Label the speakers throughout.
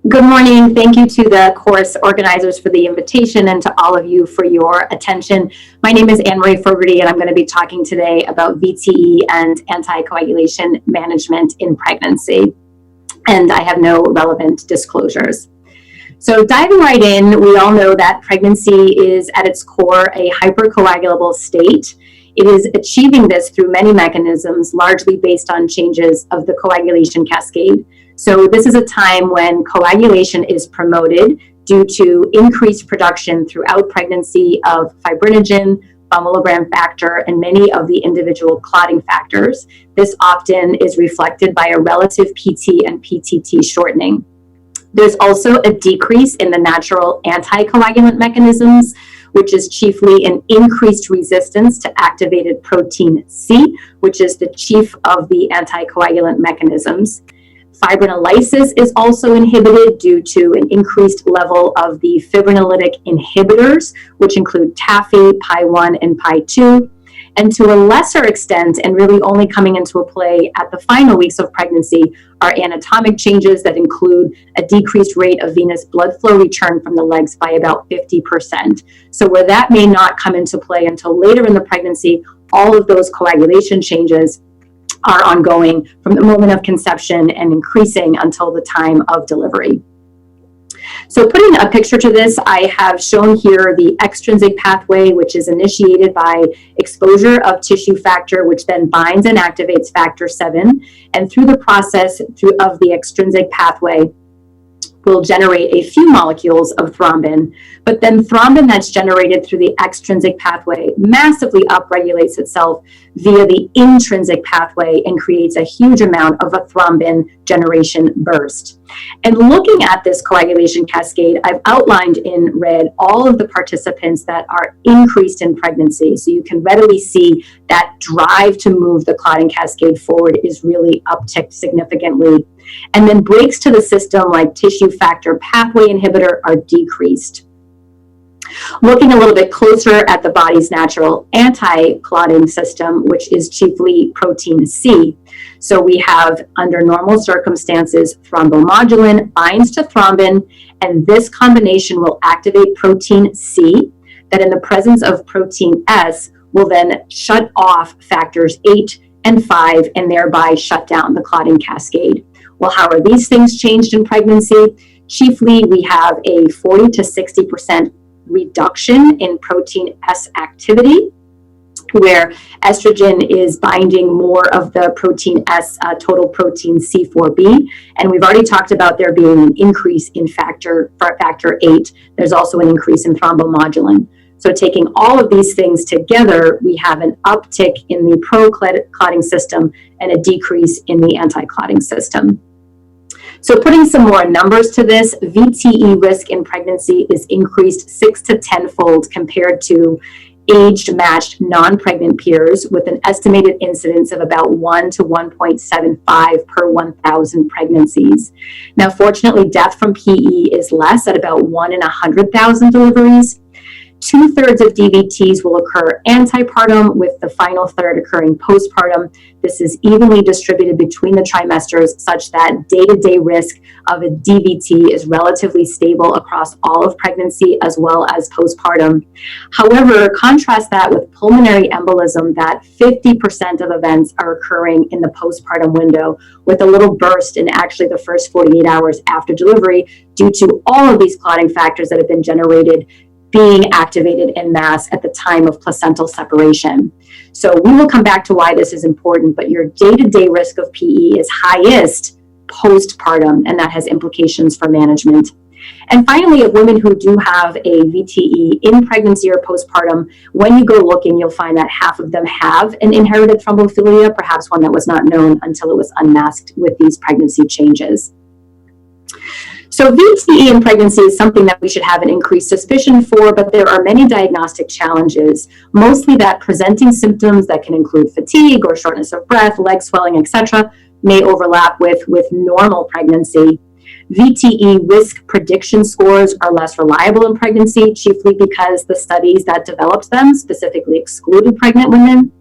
Speaker 1: Good morning. Thank you to the course organizers for the invitation and to all of you for your attention. My name is Anne-Marie Fogarty, and I'm going to be talking today about VTE and anticoagulation management in pregnancy. And I have no relevant disclosures. So diving right in, we all know that pregnancy is at its core a hypercoagulable state. It is achieving this through many mechanisms, largely based on changes of the coagulation cascade. So this is a time when coagulation is promoted due to increased production throughout pregnancy of fibrinogen, von factor, and many of the individual clotting factors. This often is reflected by a relative PT and PTT shortening. There's also a decrease in the natural anticoagulant mechanisms, which is chiefly an increased resistance to activated protein C, which is the chief of the anticoagulant mechanisms. Fibrinolysis is also inhibited due to an increased level of the fibrinolytic inhibitors, which include TAFI, PI1, and PI2. And to a lesser extent, and really only coming into play at the final weeks of pregnancy, are anatomic changes that include a decreased rate of venous blood flow return from the legs by about 50%. So where that may not come into play until later in the pregnancy, all of those coagulation changes are ongoing from the moment of conception and increasing until the time of delivery. So putting a picture to this, I have shown here the extrinsic pathway, which is initiated by exposure of tissue factor, which then binds and activates factor 7. And through the process of the extrinsic pathway, will generate a few molecules of thrombin, but then thrombin that's generated through the extrinsic pathway massively upregulates itself via the intrinsic pathway and creates a huge amount of a thrombin generation burst. And looking at this coagulation cascade, I've outlined in red all of the participants that are increased in pregnancy. So you can readily see that drive to move the clotting cascade forward is really upticked significantly. And then breaks to the system like tissue factor pathway inhibitor are decreased. Looking a little bit closer at the body's natural anti-clotting system, which is chiefly protein C. So we have, under normal circumstances, thrombomodulin binds to thrombin, and this combination will activate protein C, that in the presence of protein S will then shut off factors 8 and 5 and thereby shut down the clotting cascade. Well, how are these things changed in pregnancy? Chiefly, we have a 40 to 60% reduction in protein S activity, where estrogen is binding more of the protein S, total protein C4b. And we've already talked about there being an increase in factor 8. There's also an increase in thrombomodulin. So taking all of these things together, we have an uptick in the pro-clotting system and a decrease in the anti-clotting system. So putting some more numbers to this, VTE risk in pregnancy is increased 6 to 10-fold compared to age-matched non-pregnant peers, with an estimated incidence of about 1 to 1.75 per 1,000 pregnancies. Now, fortunately, death from PE is less at about 1 in 100,000 deliveries. 2/3 of DVTs will occur antepartum, with the final third occurring postpartum. This is evenly distributed between the trimesters such that day-to-day risk of a DVT is relatively stable across all of pregnancy as well as postpartum. However, contrast that with pulmonary embolism, that 50% of events are occurring in the postpartum window, with a little burst in actually the first 48 hours after delivery due to all of these clotting factors that have been generated being activated en masse at the time of placental separation. So we will come back to why this is important, but your day-to-day risk of PE is highest postpartum, and that has implications for management. And finally, of women who do have a VTE in pregnancy or postpartum, when you go looking, you'll find that half of them have an inherited thrombophilia, perhaps one that was not known until it was unmasked with these pregnancy changes. So VTE in pregnancy is something that we should have an increased suspicion for, but there are many diagnostic challenges, mostly that presenting symptoms that can include fatigue or shortness of breath, leg swelling, etc., may overlap with normal pregnancy. VTE risk prediction scores are less reliable in pregnancy, chiefly because the studies that developed them specifically excluded pregnant women.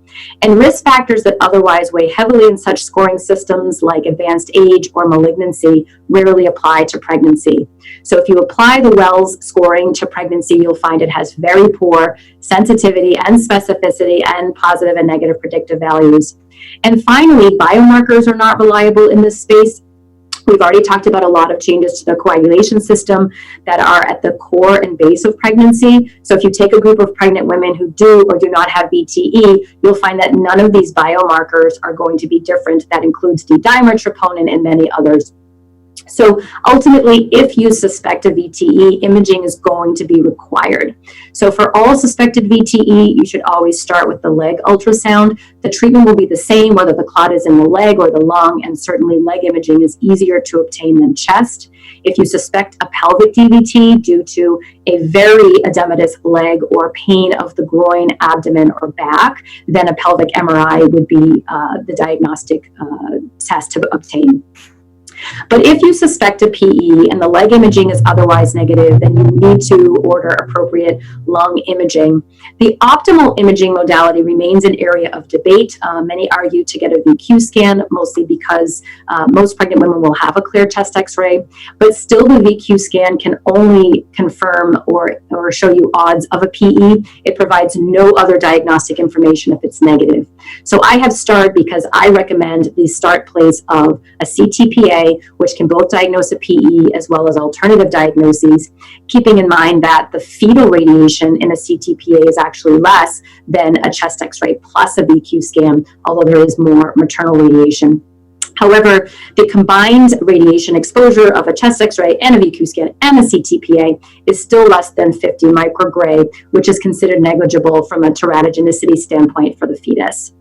Speaker 1: And risk factors that otherwise weigh heavily in such scoring systems, like advanced age or malignancy, rarely apply to pregnancy. So if you apply the Wells scoring to pregnancy, you'll find it has very poor sensitivity and specificity and positive and negative predictive values. And finally, biomarkers are not reliable in this space. We've already talked about a lot of changes to the coagulation system that are at the core and base of pregnancy. So if you take a group of pregnant women who do or do not have VTE, you'll find that none of these biomarkers are going to be different. That includes D-dimer, troponin, and many others. So ultimately, if you suspect a VTE, imaging is going to be required. So for all suspected VTE, you should always start with the leg ultrasound. The treatment will be the same whether the clot is in the leg or the lung, and certainly leg imaging is easier to obtain than chest. If you suspect a pelvic DVT due to a very edematous leg or pain of the groin, abdomen, or back, then a pelvic MRI would be the diagnostic test to obtain. But if you suspect a PE and the leg imaging is otherwise negative, then you need to order appropriate lung imaging. The optimal imaging modality remains an area of debate. Many argue to get a VQ scan, mostly because most pregnant women will have a clear chest x-ray, but still the VQ scan can only confirm or show you odds of a PE. It provides no other diagnostic information if it's negative. So I have starred because I recommend the start place of a CTPA, which can both diagnose a PE as well as alternative diagnoses, keeping in mind that the fetal radiation in a CTPA is actually less than a chest x-ray plus a VQ scan, although there is more maternal radiation. However, the combined radiation exposure of a chest x-ray and a VQ scan and a CTPA is still less than 50 microgray, which is considered negligible from a teratogenicity standpoint for the fetus.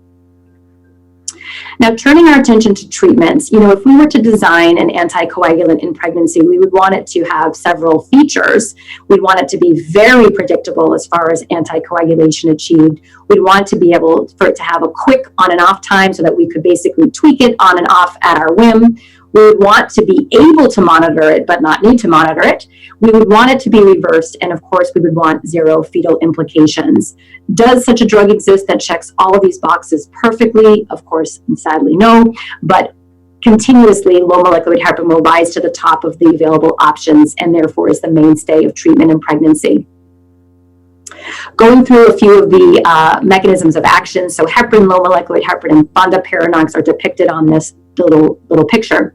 Speaker 1: Now, turning our attention to treatments, if we were to design an anticoagulant in pregnancy, we would want it to have several features. We'd want it to be very predictable as far as anticoagulation achieved. We'd want to be able for it to have a quick on and off time so that we could basically tweak it on and off at our whim. We would want to be able to monitor it, but not need to monitor it. We would want it to be reversed, and of course, we would want zero fetal implications. Does such a drug exist that checks all of these boxes perfectly? Of course, and sadly, no, but continuously, low molecular weight heparin will rise to the top of the available options, and therefore is the mainstay of treatment in pregnancy. Going through a few of the mechanisms of action, so heparin, low molecular weight heparin, and fondaparinux are depicted on this little picture.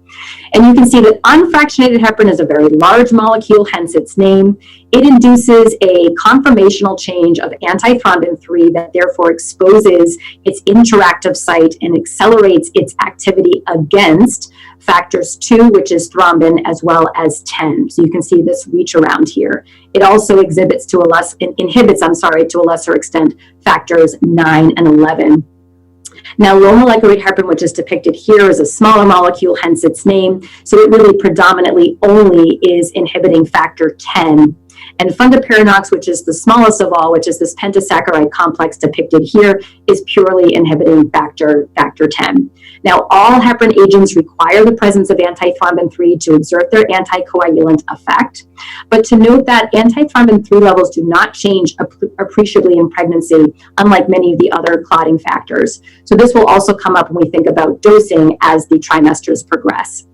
Speaker 1: And you can see that unfractionated heparin is a very large molecule, hence its name. It induces a conformational change of antithrombin 3 that therefore exposes its interactive site and accelerates its activity against factors 2, which is thrombin, as well as 10. So you can see this reach around here. It also inhibits to a lesser extent factors 9 and 11. Now, low molecular weight heparin, which is depicted here, is a smaller molecule, hence its name. So it really predominantly only is inhibiting factor 10. And fondaparinux, which is the smallest of all, which is this pentasaccharide complex depicted here, is purely inhibiting factor 10. Now, all heparin agents require the presence of antithrombin 3 to exert their anticoagulant effect. But to note that antithrombin 3 levels do not change appreciably in pregnancy, unlike many of the other clotting factors. So this will also come up when we think about dosing as the trimesters progress.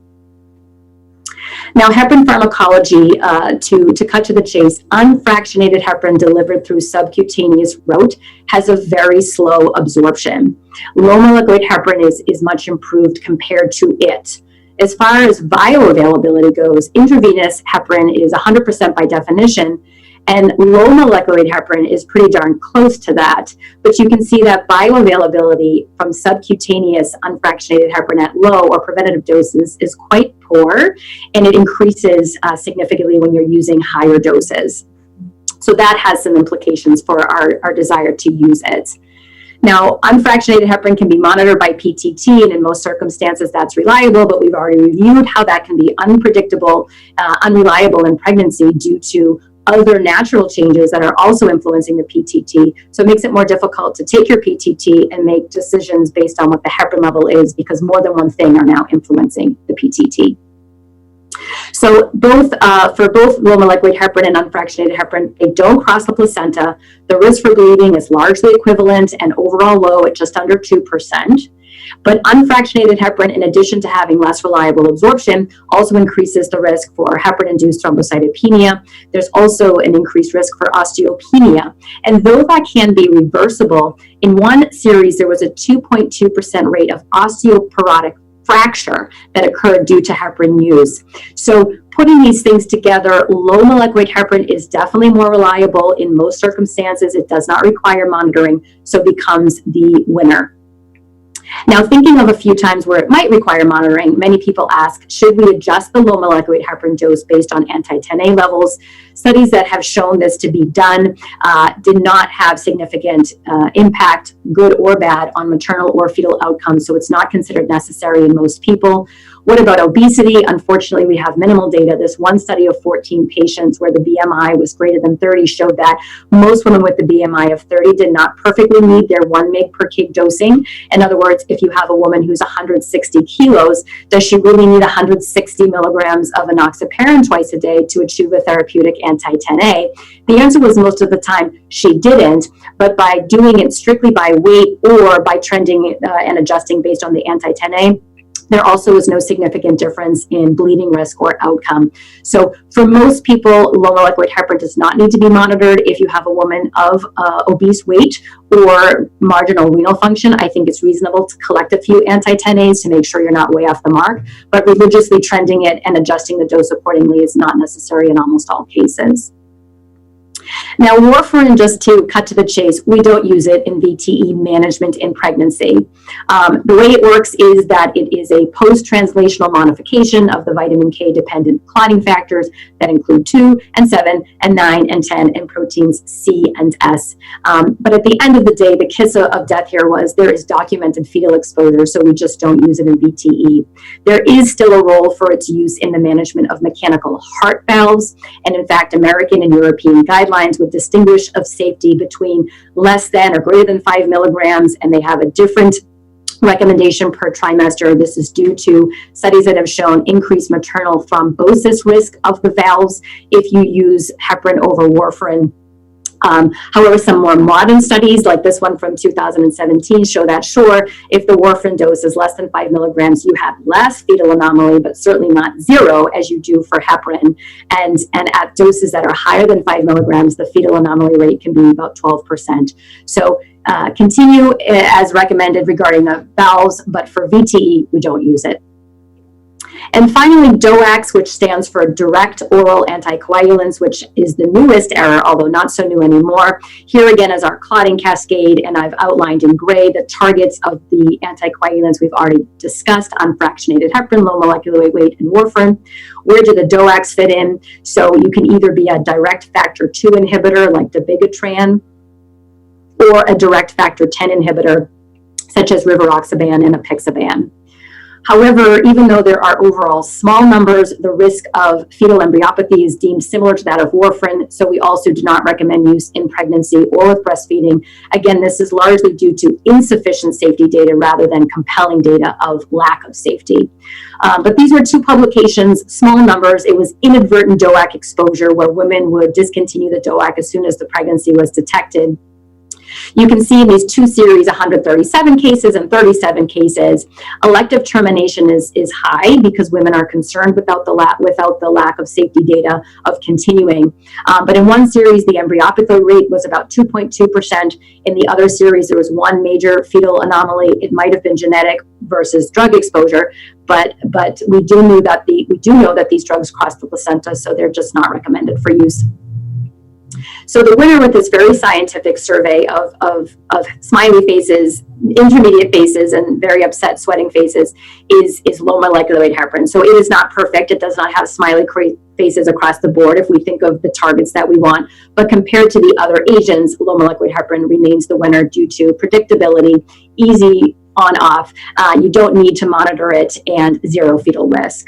Speaker 1: Now, heparin pharmacology, to cut to the chase, unfractionated heparin delivered through subcutaneous route has a very slow absorption. Low molecular weight heparin is much improved compared to it. As far as bioavailability goes, intravenous heparin is 100% by definition, and low molecular weight heparin is pretty darn close to that. But you can see that bioavailability from subcutaneous unfractionated heparin at low or preventative doses is quite poor, and it increases significantly when you're using higher doses. So that has some implications for our desire to use it. Now, unfractionated heparin can be monitored by PTT, and in most circumstances that's reliable, but we've already reviewed how that can be unpredictable, unreliable in pregnancy due to other natural changes that are also influencing the PTT. So it makes it more difficult to take your PTT and make decisions based on what the heparin level is, because more than one thing are now influencing the PTT. So for both low molecular weight heparin and unfractionated heparin, they don't cross the placenta. The risk for bleeding is largely equivalent and overall low at just under 2%. But unfractionated heparin, in addition to having less reliable absorption, also increases the risk for heparin-induced thrombocytopenia. There's also an increased risk for osteopenia. And though that can be reversible, in one series, there was a 2.2% rate of osteoporotic fracture that occurred due to heparin use. So putting these things together, low molecular weight heparin is definitely more reliable in most circumstances. It does not require monitoring, so becomes the winner. Now, thinking of a few times where it might require monitoring, many people ask, should we adjust the low molecular weight heparin dose based on anti-10A levels? Studies that have shown this to be done did not have significant impact, good or bad, on maternal or fetal outcomes, so it's not considered necessary in most people. What about obesity? Unfortunately, we have minimal data. This one study of 14 patients where the BMI was greater than 30 showed that most women with the BMI of 30 did not perfectly meet their 1 mg per kg dosing. In other words, if you have a woman who's 160 kilos, does she really need 160 milligrams of enoxaparin twice a day to achieve a therapeutic anti-10A? The answer was most of the time she didn't, but by doing it strictly by weight or by trending and adjusting based on the anti-10A, there also is no significant difference in bleeding risk or outcome. So for most people, low molecular weight heparin does not need to be monitored. If you have a woman of obese weight or marginal renal function, I think it's reasonable to collect a few anti-10As to make sure you're not way off the mark, but religiously trending it and adjusting the dose accordingly is not necessary in almost all cases. Now, warfarin, just to cut to the chase, we don't use it in VTE management in pregnancy. The way it works is that it is a post-translational modification of the vitamin K-dependent clotting factors that include 2 and 7 and 9 and 10 and proteins C and S. But at the end of the day, the kiss of death here was there is documented fetal exposure, so we just don't use it in VTE. There is still a role for its use in the management of mechanical heart valves, and in fact, American and European guidelines would distinguish of safety between less than or greater than 5 milligrams, and they have a different recommendation per trimester. This is due to studies that have shown increased maternal thrombosis risk of the valves if you use heparin over warfarin. However, some more modern studies, like this one from 2017, show that sure, if the warfarin dose is less than 5 milligrams, you have less fetal anomaly, but certainly not zero as you do for heparin. And at doses that are higher than 5 milligrams, the fetal anomaly rate can be about 12%. So continue as recommended regarding the valves, but for VTE, we don't use it. And finally, DOACs, which stands for direct oral anticoagulants, which is the newest era, although not so new anymore. Here again is our clotting cascade, and I've outlined in gray the targets of the anticoagulants we've already discussed: unfractionated heparin, low molecular weight, and warfarin. Where do the DOACs fit in? So you can either be a direct factor 2 inhibitor like dabigatran, or a direct factor 10 inhibitor, such as rivaroxaban and apixaban. However, even though there are overall small numbers, the risk of fetal embryopathy is deemed similar to that of warfarin, so we also do not recommend use in pregnancy or with breastfeeding. Again, this is largely due to insufficient safety data rather than compelling data of lack of safety. But these were 2 publications, small numbers. It was inadvertent DOAC exposure where women would discontinue the DOAC as soon as the pregnancy was detected. You can see in these 2 series, 137 cases and 37 cases. Elective termination is high because women are concerned without the lack of safety data of continuing. But in one series, the embryopathy rate was about 2.2%. In the other series, there was 1 major fetal anomaly. It might have been genetic versus drug exposure, but we do know that these drugs cross the placenta, so they're just not recommended for use. So the winner with this very scientific survey of smiley faces, intermediate faces, and very upset sweating faces is low molecular weight heparin. So it is not perfect. It does not have smiley faces across the board if we think of the targets that we want. But compared to the other agents, low molecular weight heparin remains the winner due to predictability, easy on off. You don't need to monitor it, and zero fetal risk.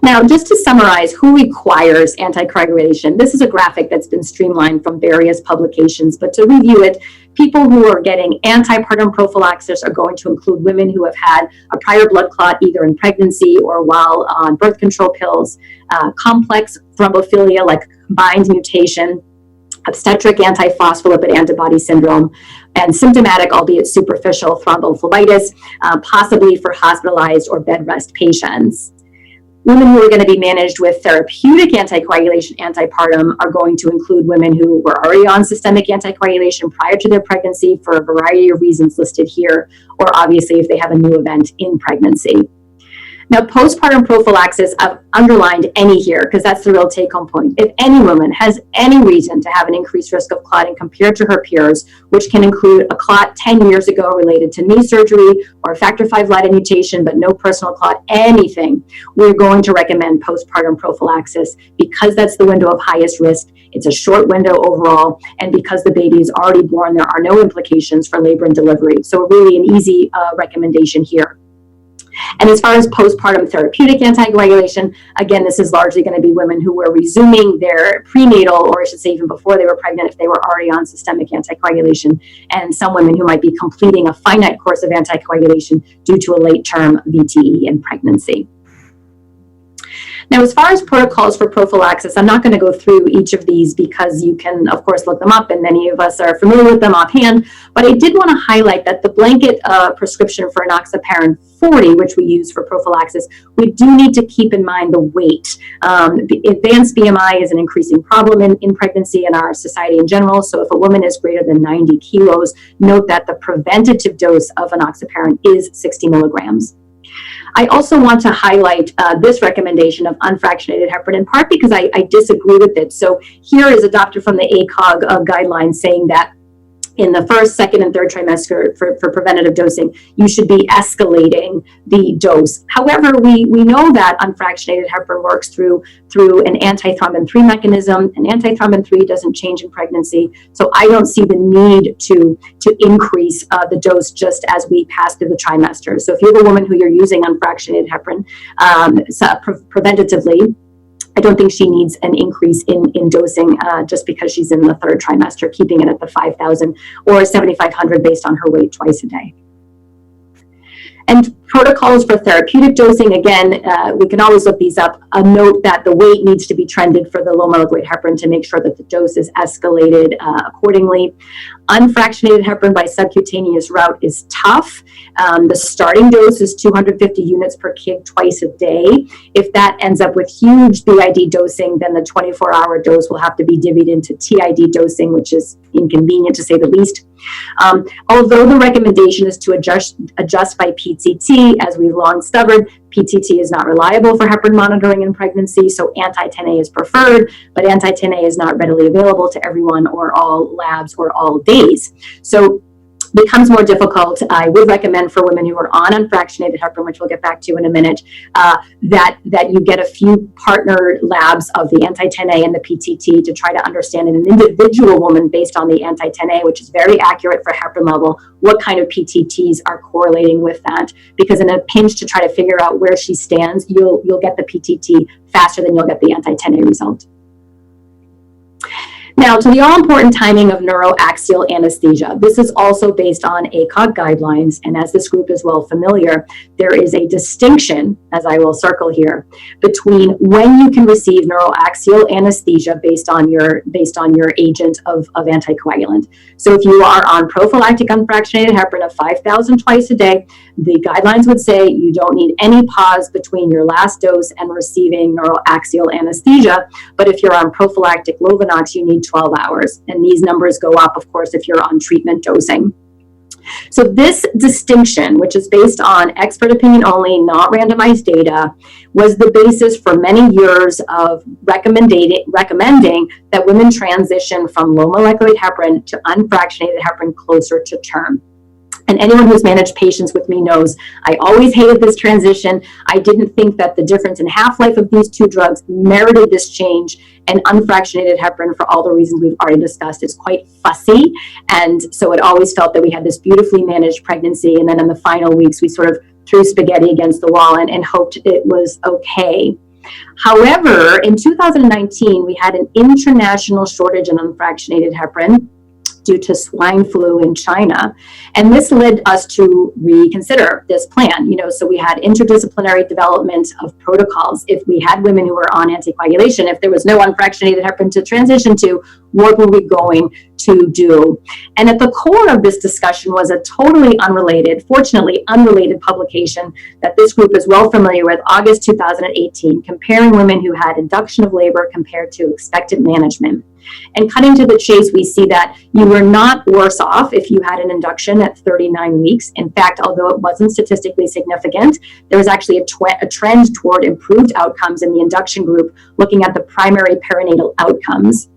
Speaker 1: Now, just to summarize, who requires anticoagulation? This is a graphic that's been streamlined from various publications, but to review it, People who are getting antepartum prophylaxis are going to include women who have had a prior blood clot either in pregnancy or while on birth control pills, complex thrombophilia like combined mutation, obstetric antiphospholipid antibody syndrome, and symptomatic, albeit superficial, thrombophlebitis, possibly for hospitalized or bed rest patients. Women who are going to be managed with therapeutic anticoagulation antepartum are going to include women who were already on systemic anticoagulation prior to their pregnancy for a variety of reasons listed here, or obviously if they have a new event in pregnancy. Now, postpartum prophylaxis, I've underlined any here because that's the real take-home point. If any woman has any reason to have an increased risk of clotting compared to her peers, which can include a clot 10 years ago related to knee surgery or factor V Leiden mutation, but no personal clot, anything, we're going to recommend postpartum prophylaxis because that's the window of highest risk. It's a short window overall, and because the baby is already born, there are no implications for labor and delivery. So really an easy recommendation here. And as far as postpartum therapeutic anticoagulation, again, this is largely going to be women who were resuming their prenatal, or I should say even before they were pregnant, if they were already on systemic anticoagulation, and some women who might be completing a finite course of anticoagulation due to a late-term VTE in pregnancy. Now, as far as protocols for prophylaxis, I'm not going to go through each of these because you can, of course, look them up, and many of us are familiar with them offhand. But I did want to highlight that the blanket prescription for enoxaparin 40, which we use for prophylaxis, we do need to keep in mind the weight. Advanced BMI is an increasing problem in pregnancy in our society in general. So if a woman is greater than 90 kilos, note that the preventative dose of enoxaparin is 60 milligrams. I also want to highlight this recommendation of unfractionated heparin, in part because I disagree with it. So here is adopted from the ACOG guidelines saying that in the first, second, and third trimester for preventative dosing, you should be escalating the dose. However, we know that unfractionated heparin works through an antithrombin 3 mechanism, and antithrombin 3 doesn't change in pregnancy. So I don't see the need to increase the dose just as we pass through the trimester. So if you have a woman who you're using unfractionated heparin preventatively, I don't think she needs an increase in dosing just because she's in the third trimester, keeping it at the 5,000 or 7,500 based on her weight twice a day. And protocols for therapeutic dosing, again, we can always look these up. A note that the weight needs to be trended for the low molecular weight heparin to make sure that the dose is escalated accordingly. Unfractionated heparin by subcutaneous route is tough. The starting dose is 250 units per kg twice a day. If that ends up with huge BID dosing, then the 24-hour dose will have to be divvied into TID dosing, which is inconvenient to say the least. Although the recommendation is to adjust by PTT, as we've long stubborn, PTT is not reliable for heparin monitoring in pregnancy, so anti-10A is preferred, but anti-10A is not readily available to everyone or all labs or all days. So becomes more difficult. I would recommend for women who are on unfractionated heparin, which we'll get back to in a minute, that you get a few partner labs of the anti-10A and the PTT to try to understand in an individual woman based on the anti-10A, which is very accurate for heparin level, what kind of PTTs are correlating with that. Because in a pinch to try to figure out where she stands, you'll get the PTT faster than you'll get the anti-10A result. Now, to the all-important timing of neuroaxial anesthesia. This is also based on ACOG guidelines, and as this group is well familiar, there is a distinction, as I will circle here, between when you can receive neuroaxial anesthesia based on your agent of anticoagulant. So if you are on prophylactic unfractionated heparin of 5,000 twice a day, the guidelines would say you don't need any pause between your last dose and receiving neuroaxial anesthesia. But if you're on prophylactic Lovenox, you need 12 hours. And these numbers go up, of course, if you're on treatment dosing. So this distinction, which is based on expert opinion only, not randomized data, was the basis for many years of recommending that women transition from low molecular weight heparin to unfractionated heparin closer to term. And anyone who's managed patients with me knows I always hated this transition. I didn't think that the difference in half-life of these two drugs merited this change. And unfractionated heparin, for all the reasons we've already discussed, is quite fussy. And so it always felt that we had this beautifully managed pregnancy. And then in the final weeks, we sort of threw spaghetti against the wall and hoped it was okay. However, in 2019, we had an international shortage in unfractionated heparin. due to swine flu in China. And this led us to reconsider this plan. So we had interdisciplinary development of protocols. If we had women who were on anticoagulation, if there was no unfractionated heparin to transition to, what were we going to do? And at the core of this discussion was a totally unrelated, fortunately unrelated publication that this group is well familiar with, August 2018, comparing women who had induction of labor compared to expectant management. And cutting to the chase, we see that you were not worse off if you had an induction at 39 weeks. In fact, although it wasn't statistically significant, there was actually a trend toward improved outcomes in the induction group, looking at the primary perinatal outcomes.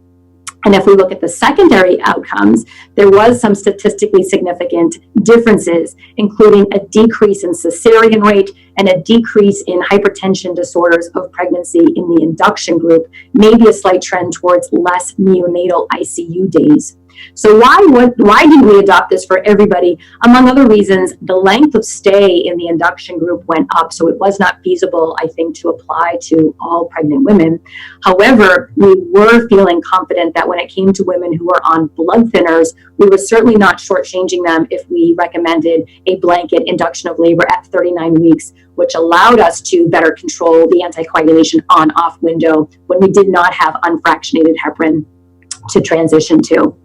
Speaker 1: And if we look at the secondary outcomes, there was some statistically significant differences, including a decrease in cesarean rate and a decrease in hypertension disorders of pregnancy in the induction group, maybe a slight trend towards less neonatal ICU days. So why didn't we adopt this for everybody? Among other reasons, the length of stay in the induction group went up, so it was not feasible, I think, to apply to all pregnant women. However, we were feeling confident that when it came to women who were on blood thinners, we were certainly not shortchanging them if we recommended a blanket induction of labor at 39 weeks, which allowed us to better control the anticoagulation on-off window when we did not have unfractionated heparin to transition to.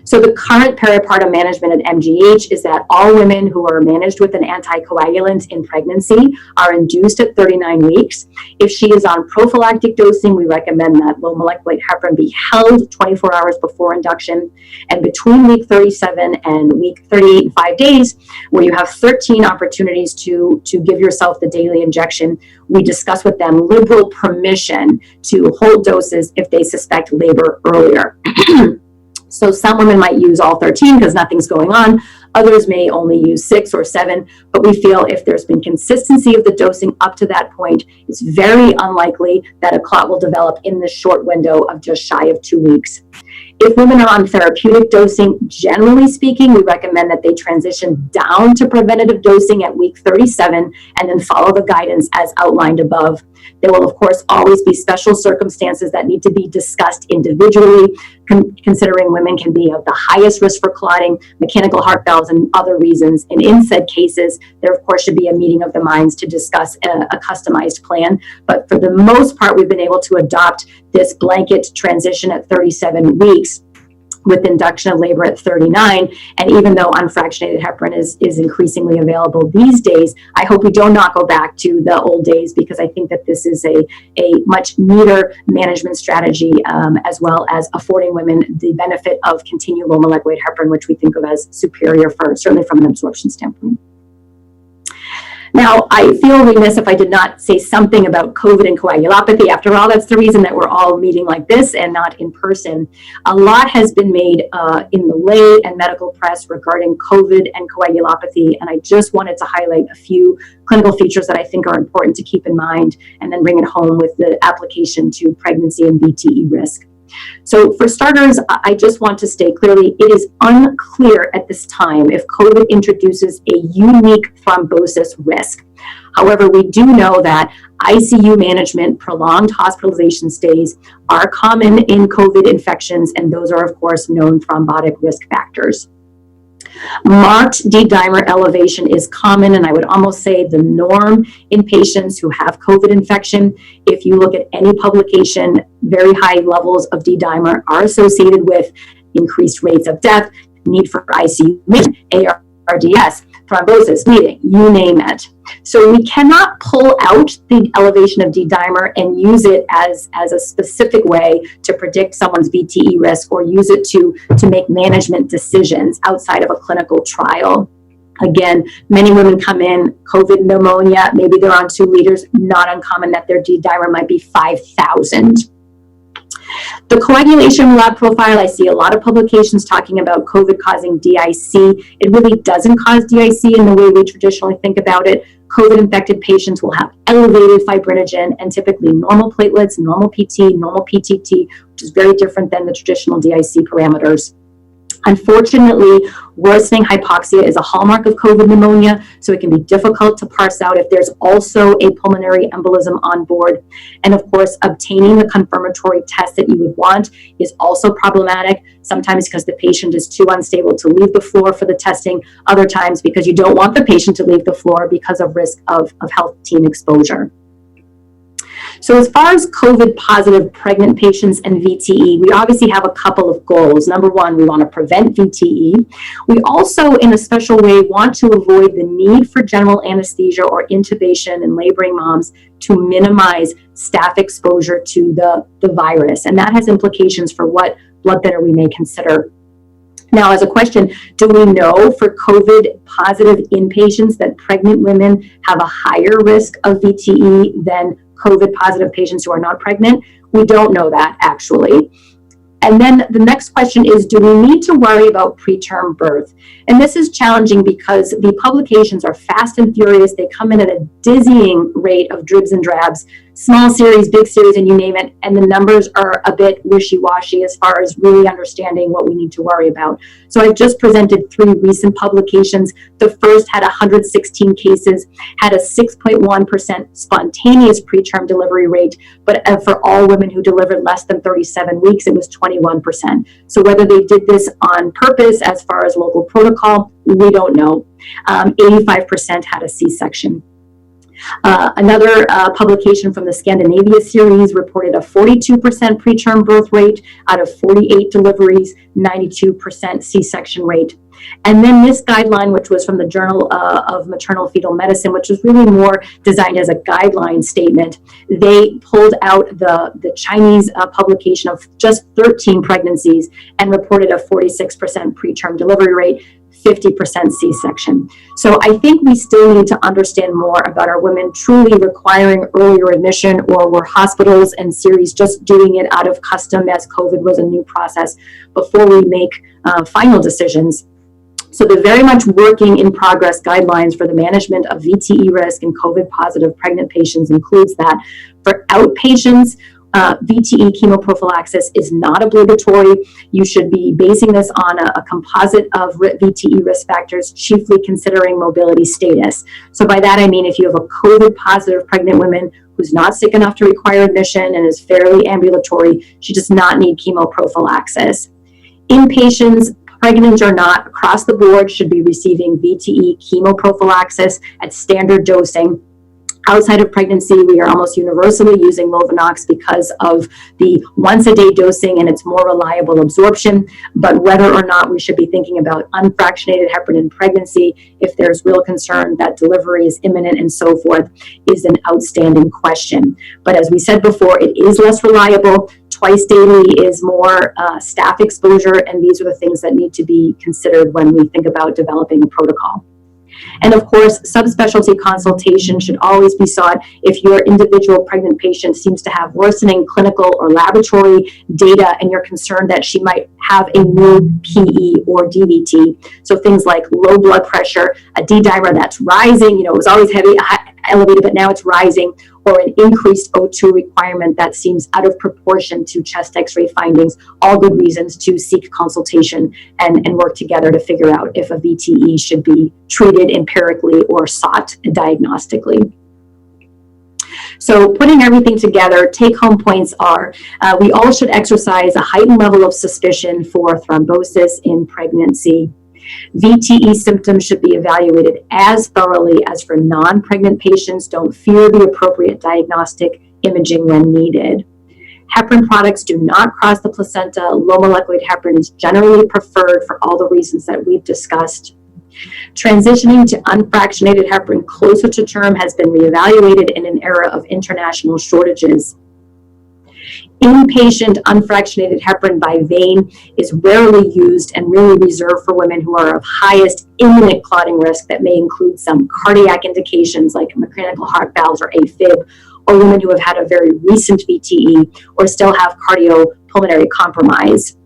Speaker 1: So the current peri-partum management at MGH is that all women who are managed with an anticoagulant in pregnancy are induced at 39 weeks. If she is on prophylactic dosing, we recommend that low molecular weight heparin be held 24 hours before induction. And between week 37 and week 38, 5 days, where you have 13 opportunities to give yourself the daily injection, we discuss with them liberal permission to hold doses if they suspect labor earlier. So some women might use all 13 because nothing's going on. Others may only use 6 or 7, but we feel if there's been consistency of the dosing up to that point, it's very unlikely that a clot will develop in this short window of just shy of 2 weeks. If women are on therapeutic dosing, generally speaking, we recommend that they transition down to preventative dosing at week 37 and then follow the guidance as outlined above. There will, of course, always be special circumstances that need to be discussed individually, considering women can be of the highest risk for clotting, mechanical heart valves, and other reasons. And in said cases, there, of course, should be a meeting of the minds to discuss a customized plan. But for the most part, we've been able to adopt this blanket transition at 37 weeks with induction of labor at 39. And even though unfractionated heparin is increasingly available these days, I hope we do not go back to the old days, because I think that this is a much neater management strategy, as well as affording women the benefit of continued low molecular weight heparin, which we think of as superior certainly from an absorption standpoint. Now, I feel remiss if I did not say something about COVID and coagulopathy. After all, that's the reason that we're all meeting like this and not in person. A lot has been made in the lay and medical press regarding COVID and coagulopathy, and I just wanted to highlight a few clinical features that I think are important to keep in mind, and then bring it home with the application to pregnancy and VTE risk. So for starters, I just want to state clearly, it is unclear at this time if COVID introduces a unique thrombosis risk. However, we do know that ICU management, prolonged hospitalization stays are common in COVID infections, and those are, of course, known thrombotic risk factors. Marked D-dimer elevation is common, and I would almost say the norm in patients who have COVID infection. If you look at any publication, very high levels of D-dimer are associated with increased rates of death, need for ICU, ARDS, thrombosis, bleeding, you name it. So we cannot pull out the elevation of D-dimer and use it as a specific way to predict someone's VTE risk, or use it to make management decisions outside of a clinical trial. Again, many women come in, COVID pneumonia, maybe they're on 2 liters, not uncommon that their D-dimer might be 5,000. The coagulation lab profile, I see a lot of publications talking about COVID causing DIC. It really doesn't cause DIC in the way we traditionally think about it. COVID-infected patients will have elevated fibrinogen and typically normal platelets, normal PT, normal PTT, which is very different than the traditional DIC parameters. Unfortunately, worsening hypoxia is a hallmark of COVID pneumonia, so it can be difficult to parse out if there's also a pulmonary embolism on board. And of course, obtaining the confirmatory test that you would want is also problematic, sometimes because the patient is too unstable to leave the floor for the testing, other times because you don't want the patient to leave the floor because of risk of health team exposure. So as far as COVID positive pregnant patients and VTE, we obviously have a couple of goals. Number one, we want to prevent VTE. We also, in a special way, want to avoid the need for general anesthesia or intubation in laboring moms to minimize staff exposure to the virus. And that has implications for what blood thinner we may consider. Now, as a question, do we know for COVID positive inpatients that pregnant women have a higher risk of VTE than COVID positive patients who are not pregnant? We don't know that, actually. And then the next question is, do we need to worry about preterm birth? And this is challenging because the publications are fast and furious. They come in at a dizzying rate of dribs and drabs, small series, big series, and you name it. And the numbers are a bit wishy-washy as far as really understanding what we need to worry about. So I've just presented 3 recent publications. The first had 116 cases, had a 6.1% spontaneous preterm delivery rate, but for all women who delivered less than 37 weeks, it was 21%. So whether they did this on purpose as far as local protocol, we don't know. 85% had a C-section. Another publication from the Scandinavia series reported a 42% preterm birth rate out of 48 deliveries, 92% C-section rate. And then this guideline, which was from the Journal of Maternal Fetal Medicine, which was really more designed as a guideline statement, they pulled out the Chinese publication of just 13 pregnancies and reported a 46% preterm delivery rate, 50% C-section. So I think we still need to understand more about our women truly requiring earlier admission, or were hospitals and series just doing it out of custom as COVID was a new process, before we make final decisions. So the very much working in progress guidelines for the management of VTE risk in COVID positive pregnant patients includes that for outpatients, VTE chemoprophylaxis is not obligatory. You should be basing this on a composite of VTE risk factors, chiefly considering mobility status. So by that I mean if you have a COVID positive pregnant woman who's not sick enough to require admission and is fairly ambulatory, she does not need chemoprophylaxis. Inpatients, pregnant or not, across the board should be receiving VTE chemoprophylaxis at standard dosing. Outside of pregnancy, we are almost universally using Lovenox because of the once-a-day dosing and its more reliable absorption. But whether or not we should be thinking about unfractionated heparin in pregnancy, if there's real concern that delivery is imminent and so forth, is an outstanding question. But as we said before, it is less reliable. Twice daily is more staff exposure, and these are the things that need to be considered when we think about developing a protocol. And of course, subspecialty consultation should always be sought if your individual pregnant patient seems to have worsening clinical or laboratory data and you're concerned that she might have a new PE or DVT. So things like low blood pressure, a D-dimer that's rising, it was always elevated, but now it's rising, or an increased O2 requirement that seems out of proportion to chest x-ray findings, all good reasons to seek consultation and work together to figure out if a VTE should be treated empirically or sought diagnostically. So putting everything together, take-home points are, we all should exercise a heightened level of suspicion for thrombosis in pregnancy. VTE symptoms should be evaluated as thoroughly as for non-pregnant patients. Don't fear the appropriate diagnostic imaging when needed. Heparin products do not cross the placenta. Low molecular heparin is generally preferred for all the reasons that we've discussed. Transitioning to unfractionated heparin closer to term has been reevaluated in an era of international shortages. Inpatient unfractionated heparin by vein is rarely used and really reserved for women who are of highest imminent clotting risk that may include some cardiac indications like mechanical heart valves or AFib, or women who have had a very recent VTE or still have cardiopulmonary compromise.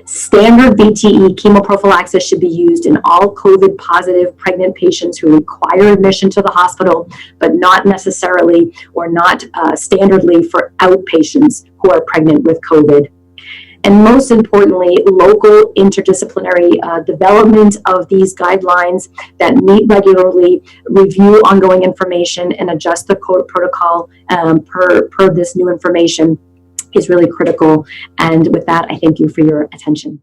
Speaker 1: Standard VTE chemoprophylaxis should be used in all COVID positive pregnant patients who require admission to the hospital, but not necessarily or not standardly for outpatients who are pregnant with COVID. and most importantly, local interdisciplinary development of these guidelines that meet regularly, review ongoing information, and adjust the protocol per this new information is really critical. And with that, I thank you for your attention.